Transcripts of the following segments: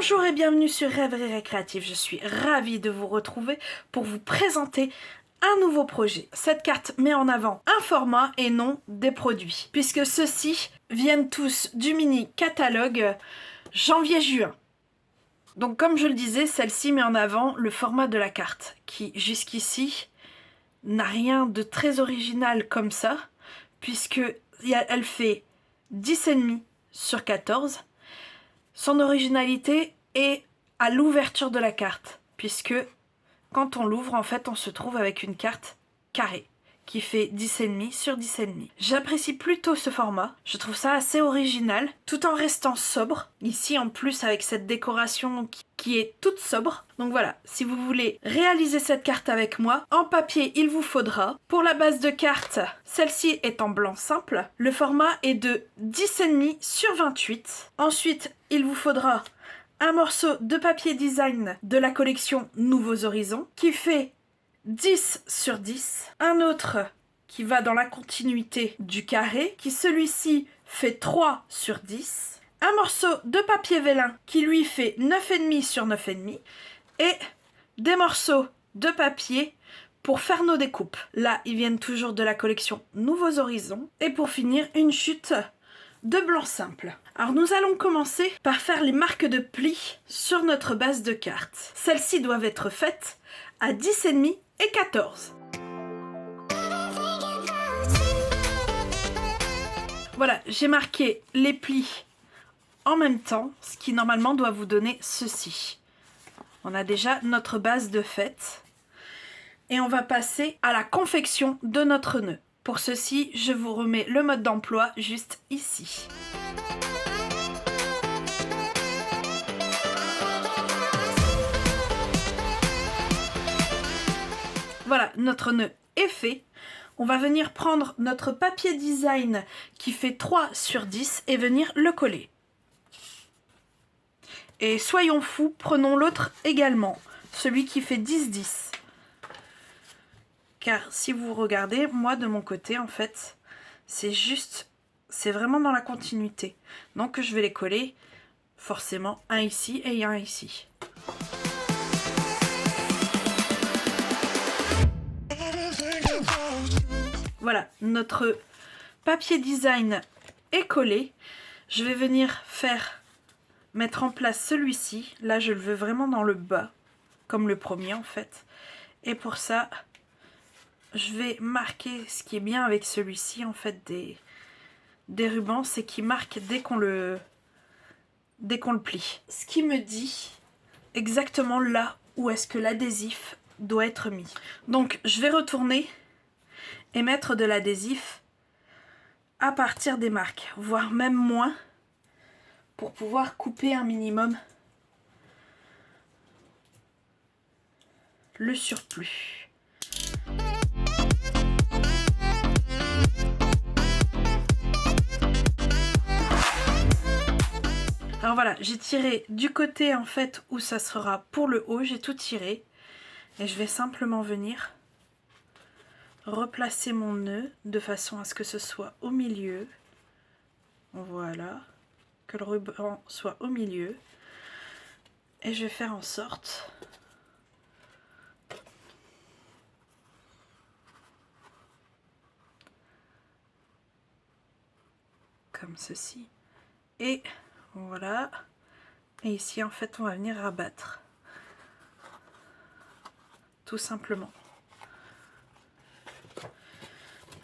Bonjour et bienvenue sur Rêverie Récréative, je suis ravie de vous retrouver pour vous présenter un nouveau projet. Cette carte met en avant un format et non des produits, puisque ceux-ci viennent tous du mini catalogue janvier-juin. Donc comme je le disais, celle-ci met en avant le format de la carte, qui jusqu'ici n'a rien de très original comme ça, puisque elle fait 10,5 sur 14. Son originalité est à l'ouverture de la carte, puisque quand on l'ouvre, en fait, on se trouve avec une carte carrée qui fait 10,5 sur 10,5. J'apprécie plutôt ce format, je trouve ça assez original, tout en restant sobre. Ici, en plus, avec cette décoration qui est toute sobre. Donc voilà, si vous voulez réaliser cette carte avec moi, en papier, il vous faudra, pour la base de carte, celle-ci est en blanc simple, le format est de 10,5 sur 28. Ensuite, il vous faudra un morceau de papier design de la collection Nouveaux Horizons qui fait 10 sur 10. Un autre qui va dans la continuité du carré, qui celui-ci fait 3 sur 10. Un morceau de papier vélin qui lui fait 9,5 sur 9,5. Et des morceaux de papier pour faire nos découpes. Là, ils viennent toujours de la collection Nouveaux Horizons. Et pour finir, une chute de blanc simple. Alors nous allons commencer par faire les marques de plis sur notre base de cartes. Celles-ci doivent être faites à 10,5 et 14. Voilà, j'ai marqué les plis en même temps, ce qui normalement doit vous donner ceci. On a déjà notre base de fête et on va passer à la confection de notre nœud. Pour ceci, je vous remets le mode d'emploi juste ici. Voilà, notre nœud est fait. On va venir prendre notre papier design qui fait 3 sur 10 et venir le coller. Et soyons fous, prenons l'autre également, celui qui fait 10-10. Car si vous regardez, moi de mon côté, en fait, c'est vraiment dans la continuité. Donc je vais les coller, forcément, un ici et un ici. Voilà, notre papier design est collé. Je vais venir mettre en place celui-ci. Là, je le veux vraiment dans le bas, comme le premier en fait. Et pour ça, je vais marquer ce qui est bien avec celui-ci, en fait, des rubans, c'est qu'il marque dès qu'on le plie. Ce qui me dit exactement là où est-ce que l'adhésif doit être mis. Donc, je vais retourner et mettre de l'adhésif à partir des marques, voire même moins, pour pouvoir couper un minimum le surplus. Alors voilà, j'ai tiré du côté en fait où ça sera pour le haut, j'ai tout tiré et je vais simplement venir replacer mon nœud de façon à ce que ce soit au milieu. Voilà, que le ruban soit au milieu et je vais faire en sorte comme ceci et voilà, et ici en fait on va venir rabattre tout simplement.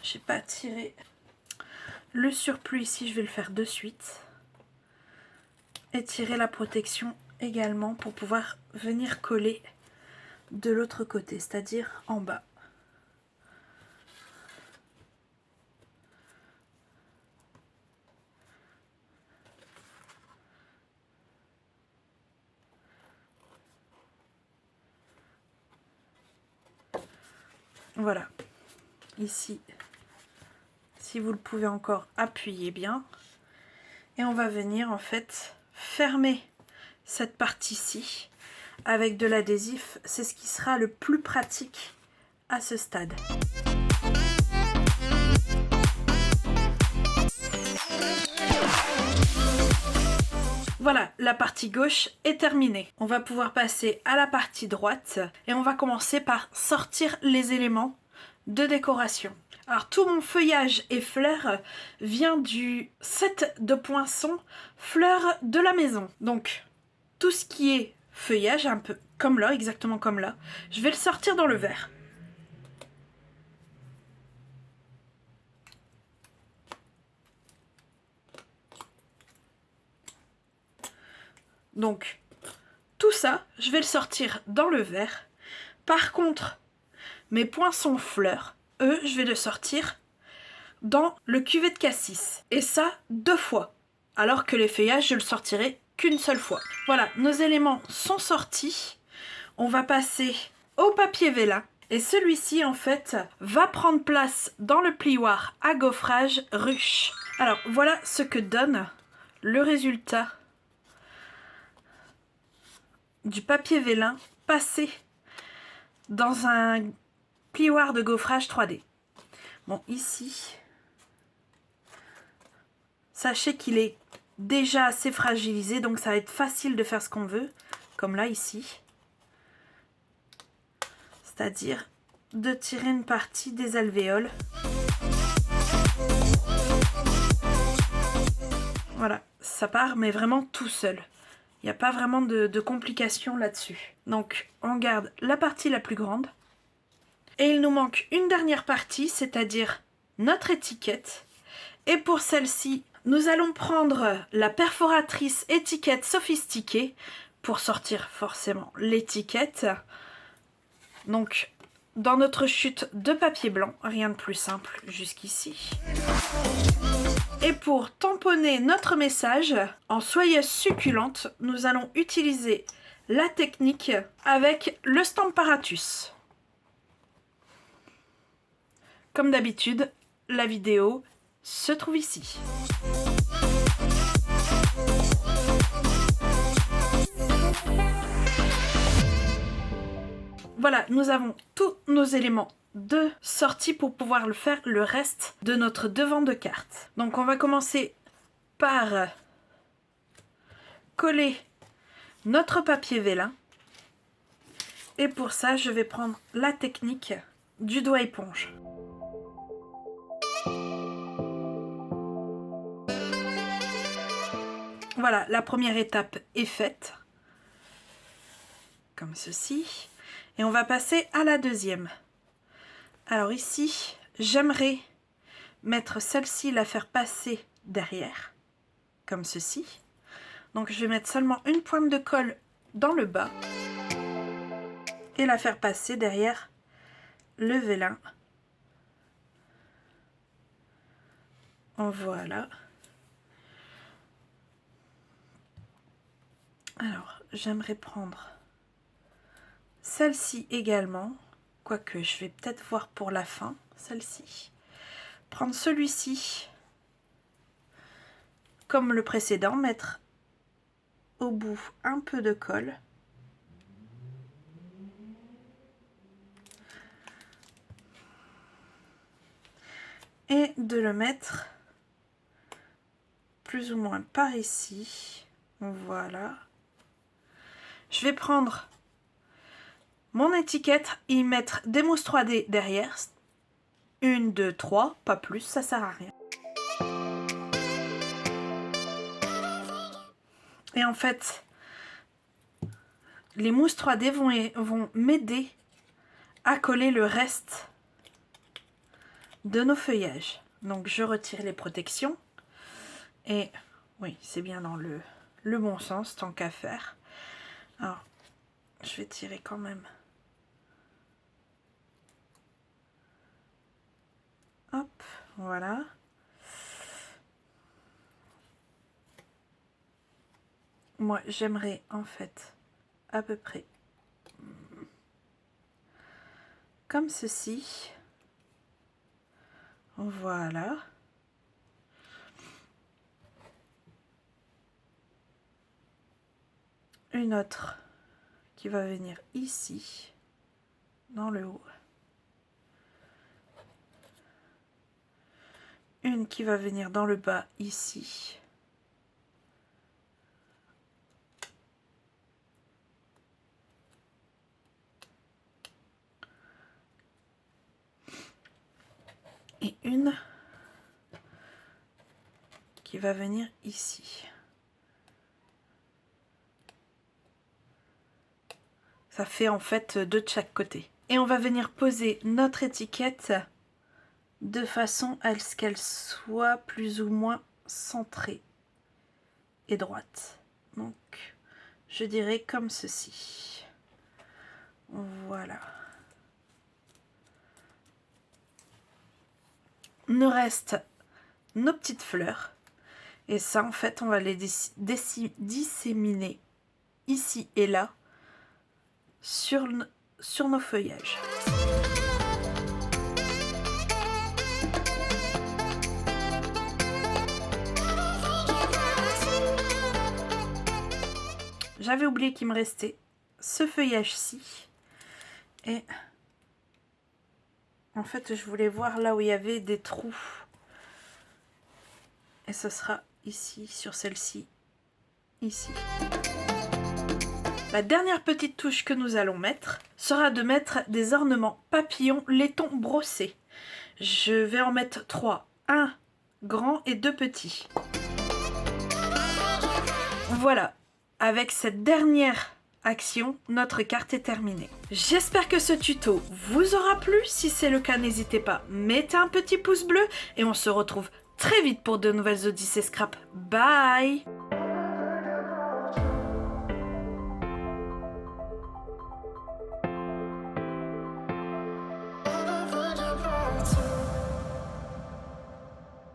J'ai pas tiré le surplus ici, je vais le faire de suite et tirer la protection également pour pouvoir venir coller de l'autre côté, c'est-à-dire en bas. Voilà, ici, si vous le pouvez encore, appuyez bien. Et on va venir en fait fermer cette partie-ci avec de l'adhésif. C'est ce qui sera le plus pratique à ce stade. Voilà, la partie gauche est terminée. On va pouvoir passer à la partie droite et on va commencer par sortir les éléments de décoration. Alors tout mon feuillage et fleurs vient du set de poinçons fleurs de la maison. Donc tout ce qui est feuillage, un peu comme là, exactement comme là, je vais le sortir dans le verre. Donc tout ça, je vais le sortir dans le verre. Par contre, mes poinçons fleurs, eux, je vais le sortir dans le cuvet de cassis. Et ça, 2 fois. Alors que les feuillages, je le sortirai qu'une seule fois. Voilà, nos éléments sont sortis. On va passer au papier vélin. Et celui-ci, en fait, va prendre place dans le plioir à gaufrage ruche. Alors, voilà ce que donne le résultat du papier vélin passé dans un plioir de gaufrage 3D. Bon, ici, sachez qu'il est déjà assez fragilisé, donc ça va être facile de faire ce qu'on veut, comme là, ici. C'est-à-dire de tirer une partie des alvéoles. Voilà, ça part, mais vraiment tout seul. Il n'y a pas vraiment de complications là-dessus. Donc, on garde la partie la plus grande. Et il nous manque une dernière partie, c'est-à-dire notre étiquette. Et pour celle-ci, nous allons prendre la perforatrice étiquette sophistiquée pour sortir forcément l'étiquette. Donc, dans notre chute de papier blanc, rien de plus simple jusqu'ici. Et pour tamponner notre message en soyeuse succulente, nous allons utiliser la technique avec le Stamparatus. Comme d'habitude, la vidéo se trouve ici. Voilà, nous avons tous nos éléments de sortie pour pouvoir le faire le reste de notre devant de carte. Donc on va commencer par coller notre papier vélin. Et pour ça, je vais prendre la technique du doigt éponge. Voilà, la première étape est faite. Comme ceci. Et on va passer à la deuxième. Alors ici, j'aimerais mettre celle-ci, la faire passer derrière. Comme ceci. Donc je vais mettre seulement une pointe de colle dans le bas. Et la faire passer derrière le vélin. Voilà. Alors, j'aimerais prendre celle-ci également, quoique je vais peut-être voir pour la fin, celle-ci. Prendre celui-ci, comme le précédent, mettre au bout un peu de colle. Et de le mettre plus ou moins par ici. Voilà. Je vais prendre mon étiquette et y mettre des mousses 3D derrière. 1, 2, 3, pas plus, ça sert à rien. Et en fait, les mousses 3D vont m'aider à coller le reste de nos feuillages. Donc je retire les protections. Et oui, c'est bien dans le bon sens, tant qu'à faire. Alors, je vais tirer quand même. Hop, voilà. Moi, j'aimerais en fait à peu près comme ceci. Voilà. Une autre qui va venir ici, dans le haut. Une qui va venir dans le bas ici. et une qui va venir ici. Ça fait en fait deux de chaque côté. Et on va venir poser notre étiquette de façon à ce qu'elle soit plus ou moins centrée et droite. Donc, je dirais comme ceci. Voilà. Nous reste nos petites fleurs. Et ça, en fait, on va les disséminer ici et là sur nos feuillages. J'avais oublié qu'il me restait ce feuillage-ci. Et en fait, je voulais voir là où il y avait des trous. Et ce sera ici, sur celle-ci, ici. La dernière petite touche que nous allons mettre sera de mettre des ornements papillons laiton brossés. Je vais en mettre 3. 1 grand et 2 petits. Voilà, avec cette dernière action, notre carte est terminée. J'espère que ce tuto vous aura plu. Si c'est le cas, n'hésitez pas, mettez un petit pouce bleu et on se retrouve très vite pour de nouvelles Odyssées Scrap. Bye!